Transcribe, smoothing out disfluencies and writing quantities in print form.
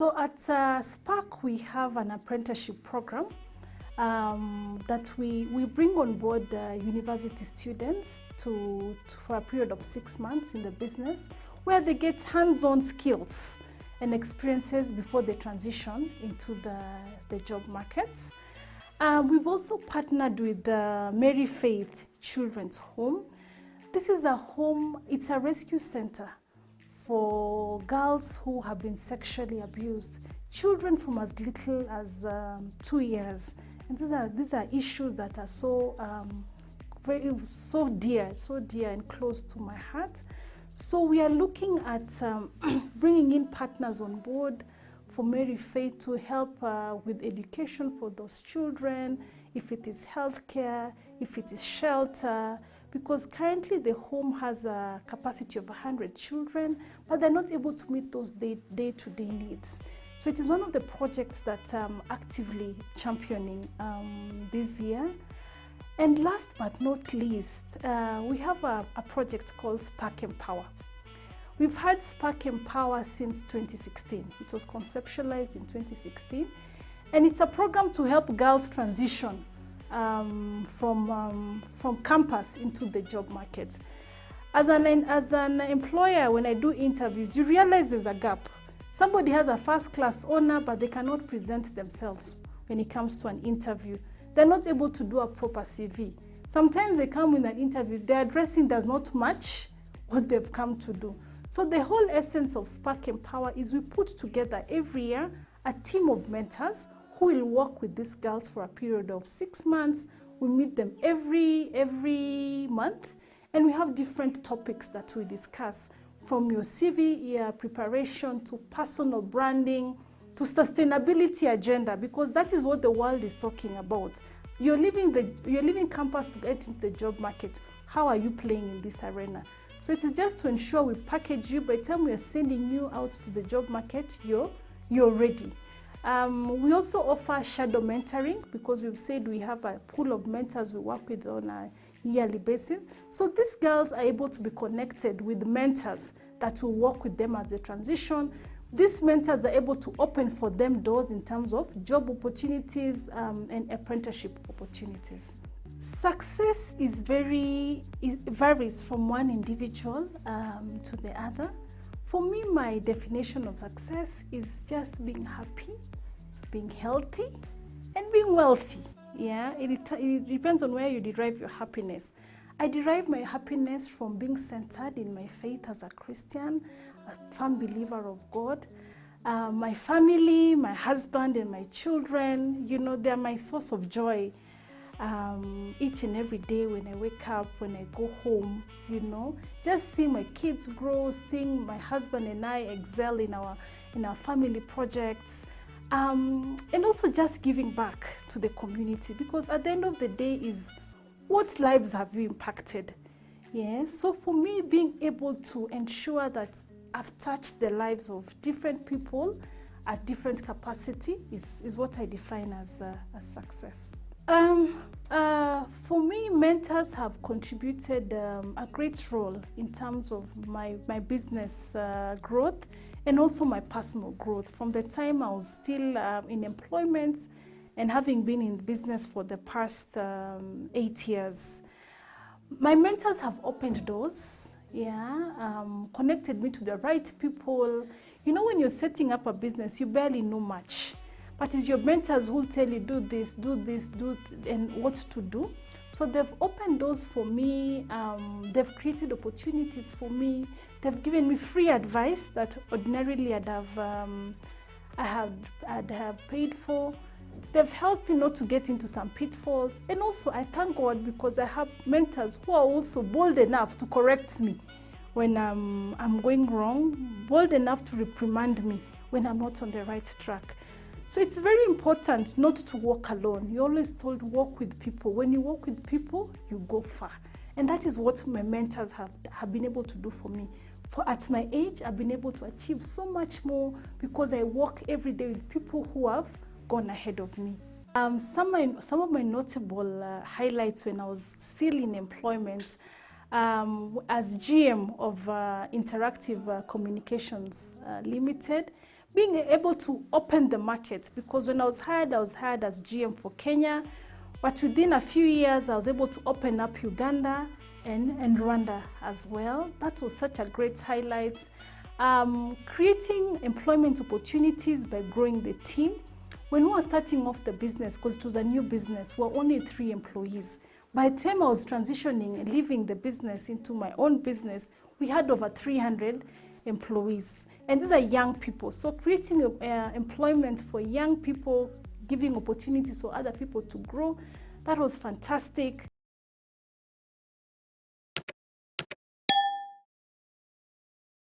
So at Spark, we have an apprenticeship program that we bring on board university students for a period of 6 months in the business, where they get hands-on skills and experiences before they transition into the job market. We've also partnered with the Mary Faith Children's Home. This is a home, it's a rescue center for girls who have been sexually abused, children from as little as 2 years. And these are issues that are so dear and close to my heart. So we are looking at bringing in partners on board for Mary Faith to help with education for those children, if it is healthcare, if it is shelter, because currently the home has a capacity of 100 children, but they're not able to meet those day-to-day needs. So it is one of the projects that I'm actively championing this year. And last but not least, we have a project called Spark Empower. We've had Spark Empower since 2016. It was conceptualized in 2016. And it's a program to help girls transition from campus into the job market. As an employer, when I do interviews, you realize there's a gap. Somebody has a first-class honor, but they cannot present themselves when it comes to an interview. They're not able to do a proper CV. Sometimes they come in an interview, their dressing does not match what they've come to do. So the whole essence of Spark Empower is we put together every year a team of mentors who will work with these girls for a period of 6 months. We meet them every month, and we have different topics that we discuss, from your CV preparation to personal branding to sustainability agenda, because that is what the world is talking about. You're leaving campus to get into the job market. How are you playing in this arena? So it is just to ensure we package you. By the time we are sending you out to the job market, you're ready. We also offer shadow mentoring, because we've said we have a pool of mentors we work with on a yearly basis. So these girls are able to be connected with mentors that will work with them as they transition. These mentors are able to open for them doors in terms of job opportunities and apprenticeship opportunities. Success it varies from one individual to the other. For me, my definition of success is just being happy, being healthy, and being wealthy. Yeah, it depends on where you derive your happiness. I derive my happiness from being centered in my faith as a Christian, a firm believer of God. My family, my husband, and my children, they're my source of joy. Each and every day when I wake up, when I go home, just seeing my kids grow, seeing my husband and I excel in our family projects, and also just giving back to the community, because at the end of the day is what lives have you impacted. Yeah, so for me, being able to ensure that I've touched the lives of different people at different capacity is what I define as success. For me, mentors have contributed a great role in terms of my business growth and also my personal growth. From the time I was still in employment and having been in business for the past 8 years, my mentors have opened doors, connected me to the right people. When you're setting up a business, you barely know much. But it's your mentors who will tell you, do this, and what to do. So they've opened doors for me. They've created opportunities for me. They've given me free advice that ordinarily I'd have paid for. They've helped me not to get into some pitfalls. And also I thank God because I have mentors who are also bold enough to correct me when I'm going wrong, bold enough to reprimand me when I'm not on the right track. So it's very important not to walk alone. You're always told walk with people. When you walk with people, you go far. And that is what my mentors have been able to do for me. At my age, I've been able to achieve so much more because I walk every day with people who have gone ahead of me. Some of my notable highlights when I was still in employment, as GM of Interactive Communications Limited, being able to open the market, because when I was hired as GM for Kenya, but within a few years, I was able to open up Uganda and Rwanda as well. That was such a great highlight. Creating employment opportunities by growing the team. When we were starting off the business, because it was a new business, we were only 3 employees. By the time I was transitioning and leaving the business into my own business, we had over 300 employees. And these are young people. So creating employment for young people, giving opportunities for other people to grow, that was fantastic.